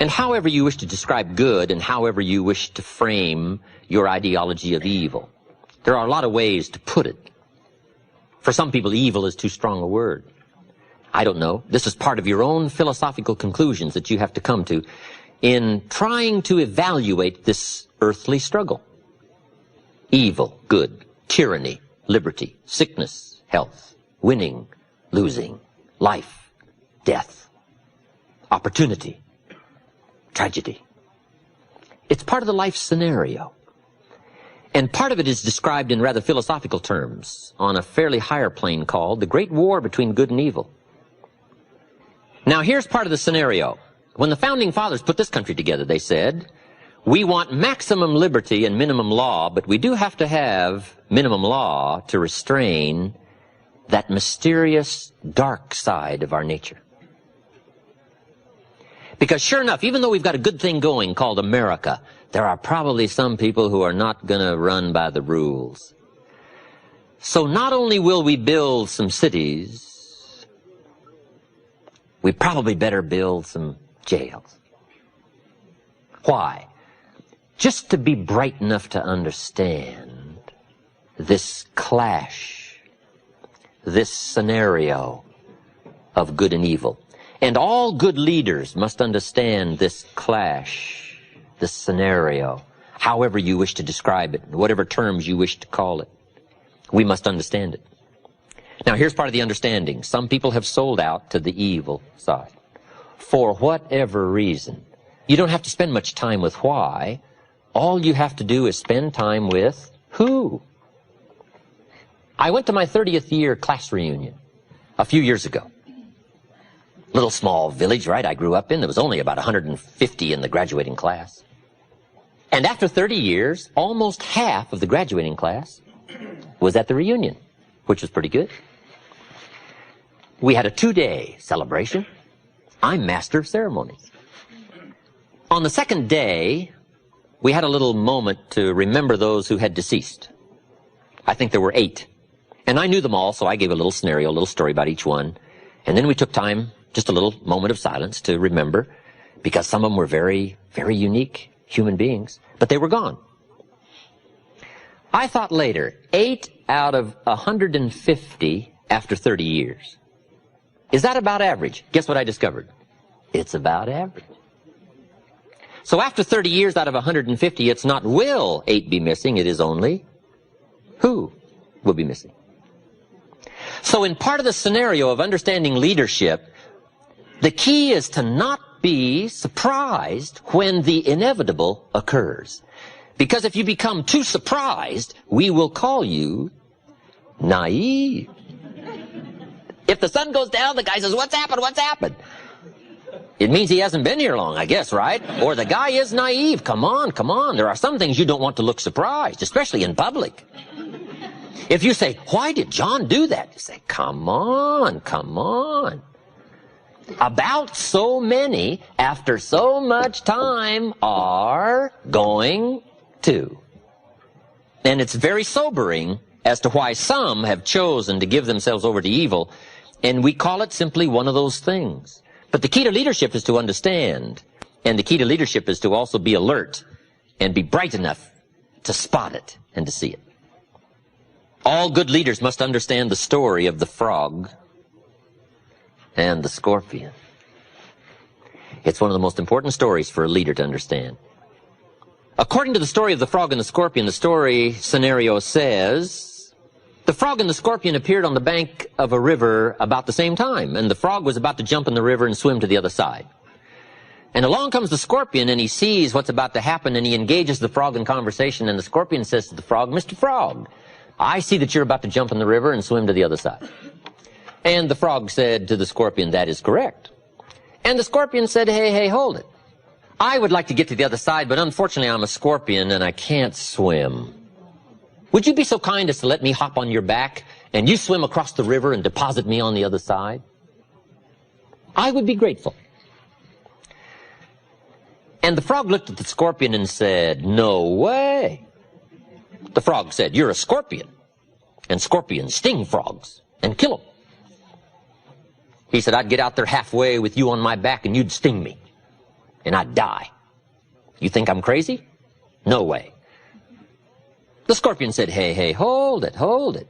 And however you wish to describe good and however you wish to frame your ideology of evil, there are a lot of ways to put it. For some people, evil is too strong a word. I don't know. This is part of your own philosophical conclusions that you have to come to in trying to evaluate this earthly struggle. Evil, good, tyranny, liberty, sickness, health, winning, losing, life, death, opportunity, tragedy. It's part of the life scenario. And part of it is described in rather philosophical terms on a fairly higher plane called the Great War between Good and Evil. Now here's part of the scenario. When the Founding Fathers put this country together, they said, we want maximum liberty and minimum law, but we do have to have minimum law to restrain that mysterious dark side of our nature. Because sure enough, even though we've got a good thing going called America, there are probably some people who are not going to run by the rules. So not only will we build some cities, we probably better build some jails. Why? Just to be bright enough to understand this clash, this scenario of good and evil. And all good leaders must understand this clash, this scenario, however you wish to describe it, whatever terms you wish to call it. We must understand it. Now, here's part of the understanding. Some people have sold out to the evil side. For whatever reason. You don't have to spend much time with why. All you have to do is spend time with who. I went to my 30th year class reunion a few years ago. Little small village, right, I grew up in. There was only about 150 in the graduating class. And after 30 years, almost half of the graduating class was at the reunion, which was pretty good. We had a 2-day celebration. I'm master of ceremonies. On the second day, we had a little moment to remember those who had deceased. I think there were 8. And I knew them all, so I gave a little scenario, a little story about each one. And then we took time, just a little moment of silence to remember, because some of them were very, very unique human beings, but they were gone. I thought later, 8 out of 150 after 30 years. Is that about average? Guess what I discovered? It's about average. So after 30 years out of 150, it's not will 8 be missing, it is only who will be missing. So in part of the scenario of understanding leadership, the key is to not be surprised when the inevitable occurs. Because if you become too surprised, we will call you naive. If the sun goes down, the guy says, "What's happened? What's happened?" It means he hasn't been here long, I guess, right? Or the guy is naive. Come on, come on. There are some things you don't want to look surprised, especially in public. If you say, "Why did John do that?" You say, "Come on, come on." About so many, after so much time, are going to. And it's very sobering as to why some have chosen to give themselves over to evil, and we call it simply one of those things. But the key to leadership is to understand, and the key to leadership is to also be alert and be bright enough to spot it and to see it. All good leaders must understand the story of the frog and the scorpion. It's one of the most important stories for a leader to understand. According to the story of the frog and the scorpion, the story scenario says, the frog and the scorpion appeared on the bank of a river about the same time, and the frog was about to jump in the river and swim to the other side. And along comes the scorpion, and he sees what's about to happen, and he engages the frog in conversation, and the scorpion says to the frog, "Mr. Frog, I see that you're about to jump in the river and swim to the other side." And the frog said to the scorpion, "That is correct." And the scorpion said, Hey, hold it. I would like to get to the other side, but unfortunately I'm a scorpion and I can't swim. Would you be so kind as to let me hop on your back and you swim across the river and deposit me on the other side? I would be grateful. And the frog looked at the scorpion and said, "No way." The frog said, "You're a scorpion, and scorpions sting frogs and kill them." He said, "I'd get out there halfway with you on my back and you'd sting me. and I'd die. You think I'm crazy? No way. The scorpion said, hey, hey, hold it, hold it.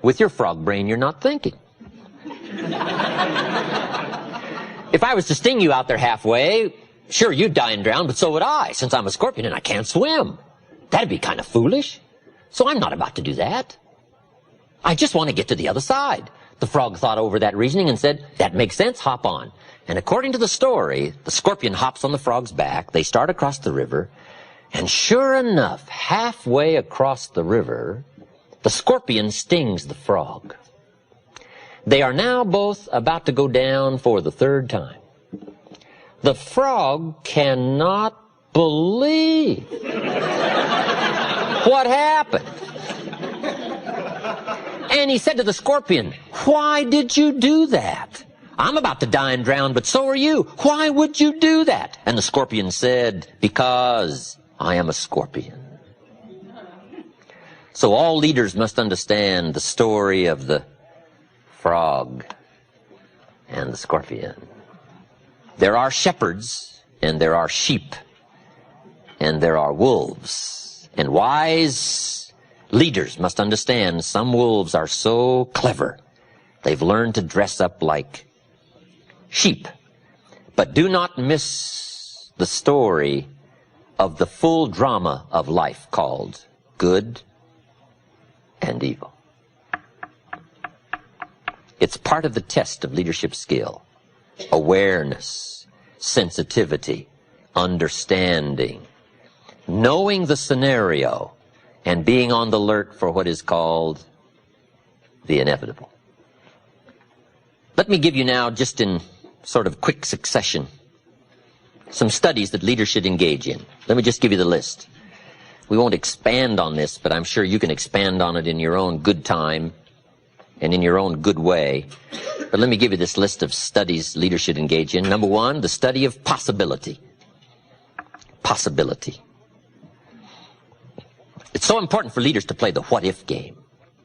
With your frog brain, you're not thinking. If I was to sting you out there halfway, sure, you'd die and drown, but so would I, since I'm a scorpion and I can't swim. That'd be kind of foolish. So I'm not about to do that. I just want to get to the other side. The frog thought over that reasoning and said, that makes sense, hop on. And according to the story, the scorpion hops on the frog's back, they start across the river, and sure enough, halfway across the river, the scorpion stings the frog. They are now both about to go down for the third time. The frog cannot believe what happened. And he said to the scorpion, why did you do that? I'm about to die and drown, but so are you. Why would you do that? And the scorpion said, because I am a scorpion. So all leaders must understand the story of the frog and the scorpion. There are shepherds, and there are sheep, and there are wolves. And wise leaders must understand some wolves are so clever, they've learned to dress up like sheep. But do not miss the story of the full drama of life called good and evil. It's part of the test of leadership skill. Awareness, sensitivity, understanding, knowing the scenario, and being on the alert for what is called the inevitable. Let me give you now, just in sort of quick succession, some studies that leaders should engage in. Let me just give you the list. We won't expand on this, but I'm sure you can expand on it in your own good time and in your own good way. But let me give you this list of studies leaders should engage in. Number one, the study of possibility. Possibility. It's so important for leaders to play the what-if game.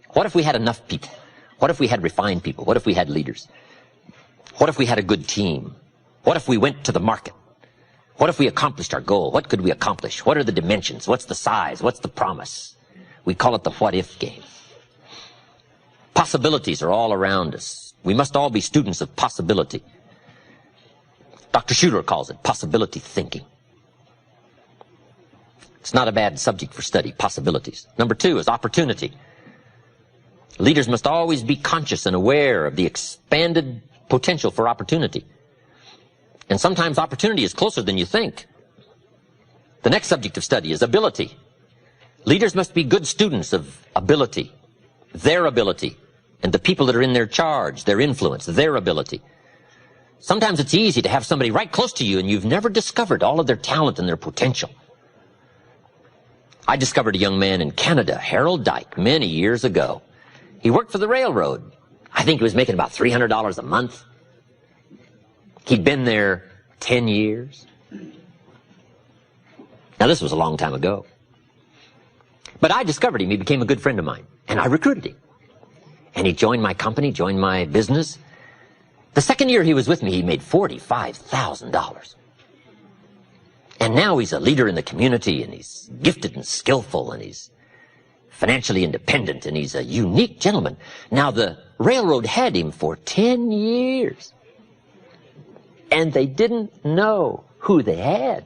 What if we had enough people? What if we had refined people? What if we had leaders? What if we had a good team? What if we went to the market? What if we accomplished our goal? What could we accomplish? What are the dimensions? What's the size? What's the promise? We call it the what-if game. Possibilities are all around us. We must all be students of possibility. Dr. Schuler calls it possibility thinking. It's not a bad subject for study, possibilities. Number two is opportunity. Leaders must always be conscious and aware of the expanded potential for opportunity. And sometimes opportunity is closer than you think. The next subject of study is ability. Leaders must be good students of ability, their ability, and the people that are in their charge, their influence, their ability. Sometimes it's easy to have somebody right close to you and you've never discovered all of their talent and their potential. I discovered a young man in Canada, Harold Dyke, many years ago. He worked for the railroad. I think he was making about $300 a month. He'd been there 10 years. Now, this was a long time ago. But I discovered him. He became a good friend of mine. And I recruited him. And he joined my company, joined my business. The second year he was with me, he made $45,000. And now he's a leader in the community, and he's gifted and skillful, and he's financially independent, and he's a unique gentleman. Now, the railroad had him for 10 years. And they didn't know who they had.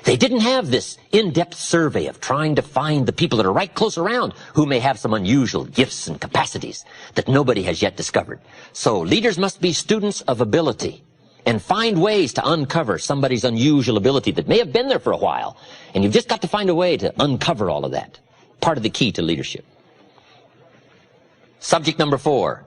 They didn't have this in-depth survey of trying to find the people that are right close around who may have some unusual gifts and capacities that nobody has yet discovered. So leaders must be students of ability and find ways to uncover somebody's unusual ability that may have been there for a while. And you've just got to find a way to uncover all of that. Part of the key to leadership. Subject number 4,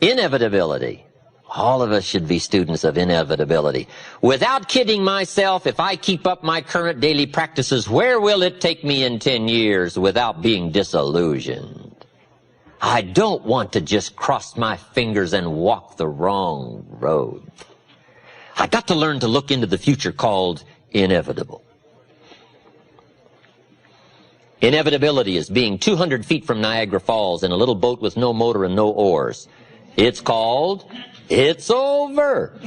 inevitability. All of us should be students of inevitability. Without kidding myself, if I keep up my current daily practices, where will it take me in 10 years without being disillusioned? I don't want to just cross my fingers and walk the wrong road. I got to learn to look into the future called inevitable. Inevitability is being 200 feet from Niagara Falls in a little boat with no motor and no oars. It's called, it's over.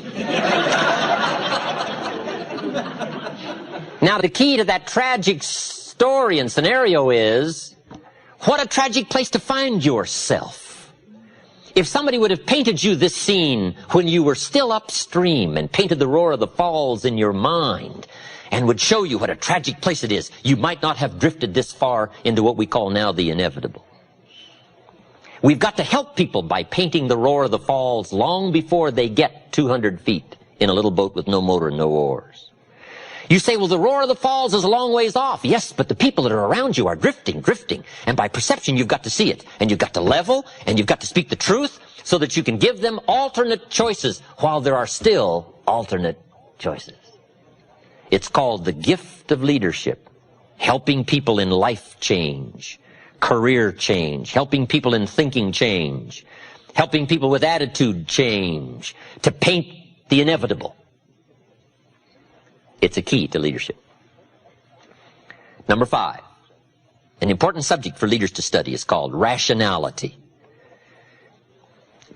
Now, the key to that tragic story and scenario is, what a tragic place to find yourself. If somebody would have painted you this scene when you were still upstream and painted the roar of the falls in your mind and would show you what a tragic place it is, you might not have drifted this far into what we call now the inevitable. We've got to help people by painting the roar of the falls long before they get 200 feet in a little boat with no motor and no oars. You say, well, the roar of the falls is a long ways off. Yes, but the people that are around you are drifting. And by perception, you've got to see it. And you've got to level, and you've got to speak the truth so that you can give them alternate choices while there are still alternate choices. It's called the gift of leadership, helping people in life change, career change, helping people in thinking change, helping people with attitude change, to paint the inevitable. It's a key to leadership. Number 5, an important subject for leaders to study is called rationality.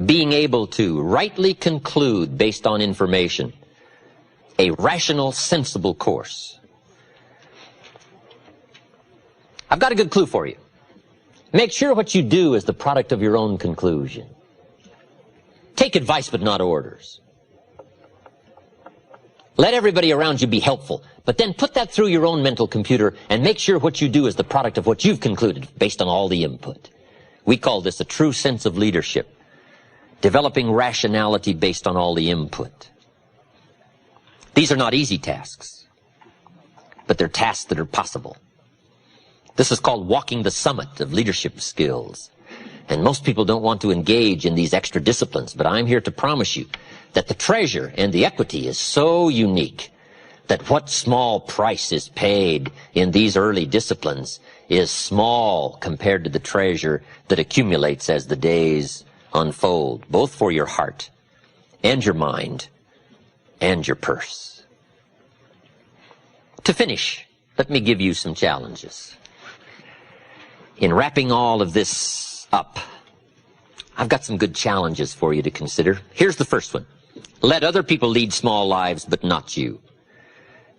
Being able to rightly conclude based on information, a rational, sensible course. I've got a good clue for you. Make sure what you do is the product of your own conclusion. Take advice but not orders. Let everybody around you be helpful, but then put that through your own mental computer and make sure what you do is the product of what you've concluded based on all the input. We call this a true sense of leadership, developing rationality based on all the input. These are not easy tasks, but they're tasks that are possible. This is called walking the summit of leadership skills. And most people don't want to engage in these extra disciplines, but I'm here to promise you that the treasure and the equity is so unique that what small price is paid in these early disciplines is small compared to the treasure that accumulates as the days unfold, both for your heart and your mind and your purse. To finish, let me give you some challenges. In wrapping all of this up, I've got some good challenges for you to consider. Here's the first one. Let other people lead small lives, but not you.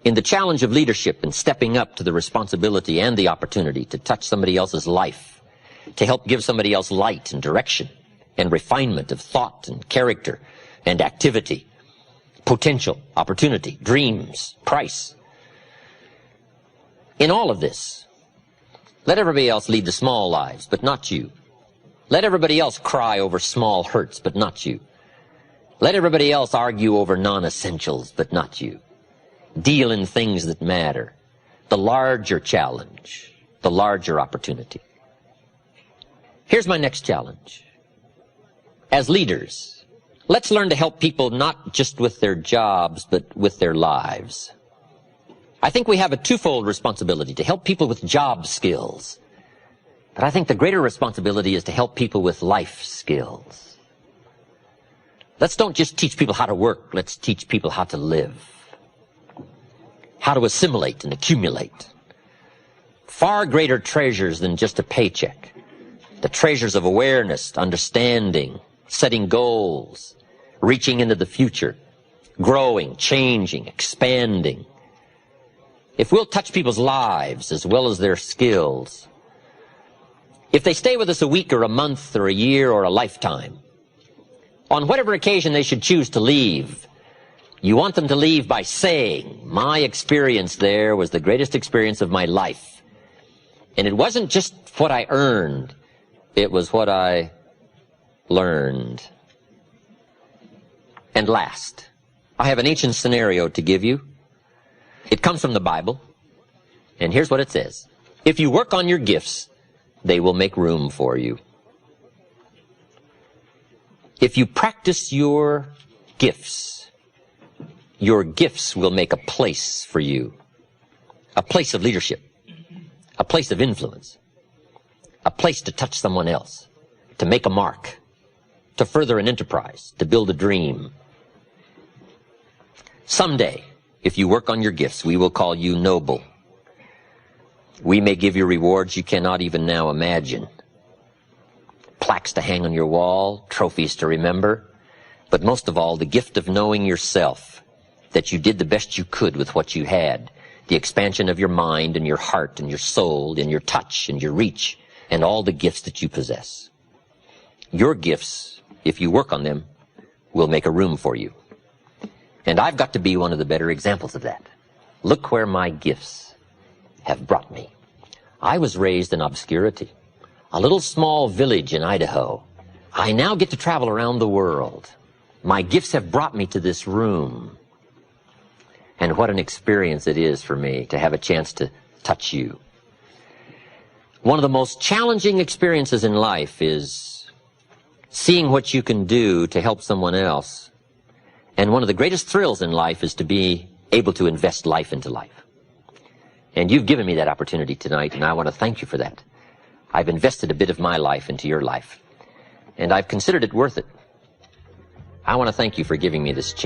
In the challenge of leadership and stepping up to the responsibility and the opportunity to touch somebody else's life, to help give somebody else light and direction and refinement of thought and character and activity, potential, opportunity, dreams, price. In all of this, let everybody else lead the small lives, but not you. Let everybody else cry over small hurts, but not you. Let everybody else argue over non-essentials, but not you. Deal in things that matter. The larger challenge, the larger opportunity. Here's my next challenge. As leaders, let's learn to help people not just with their jobs, but with their lives. I think we have a twofold responsibility to help people with job skills. But I think the greater responsibility is to help people with life skills. Let's don't just teach people how to work, let's teach people how to live. How to assimilate and accumulate. Far greater treasures than just a paycheck. The treasures of awareness, understanding, setting goals, reaching into the future, growing, changing, expanding. If we'll touch people's lives as well as their skills, if they stay with us a week or a month or a year or a lifetime, on whatever occasion they should choose to leave, you want them to leave by saying, my experience there was the greatest experience of my life. And it wasn't just what I earned, it was what I learned. And last, I have an ancient scenario to give you. It comes from the Bible, and here's what it says. If you work on your gifts, they will make room for you. If you practice your gifts will make a place for you. A place of leadership. A place of influence. A place to touch someone else. To make a mark. To further an enterprise. To build a dream. Someday, if you work on your gifts, we will call you noble. We may give you rewards you cannot even now imagine. Plaques to hang on your wall, trophies to remember, but most of all, the gift of knowing yourself, that you did the best you could with what you had, the expansion of your mind and your heart and your soul and your touch and your reach and all the gifts that you possess. Your gifts, if you work on them, will make a room for you. And I've got to be one of the better examples of that. Look where my gifts have brought me. I was raised in obscurity, a little small village in Idaho. I now get to travel around the world. My gifts have brought me to this room. And what an experience it is for me to have a chance to touch you. One of the most challenging experiences in life is seeing what you can do to help someone else. And one of the greatest thrills in life is to be able to invest life into life. And you've given me that opportunity tonight, and I want to thank you for that. I've invested a bit of my life into your life, and I've considered it worth it. I want to thank you for giving me this chance.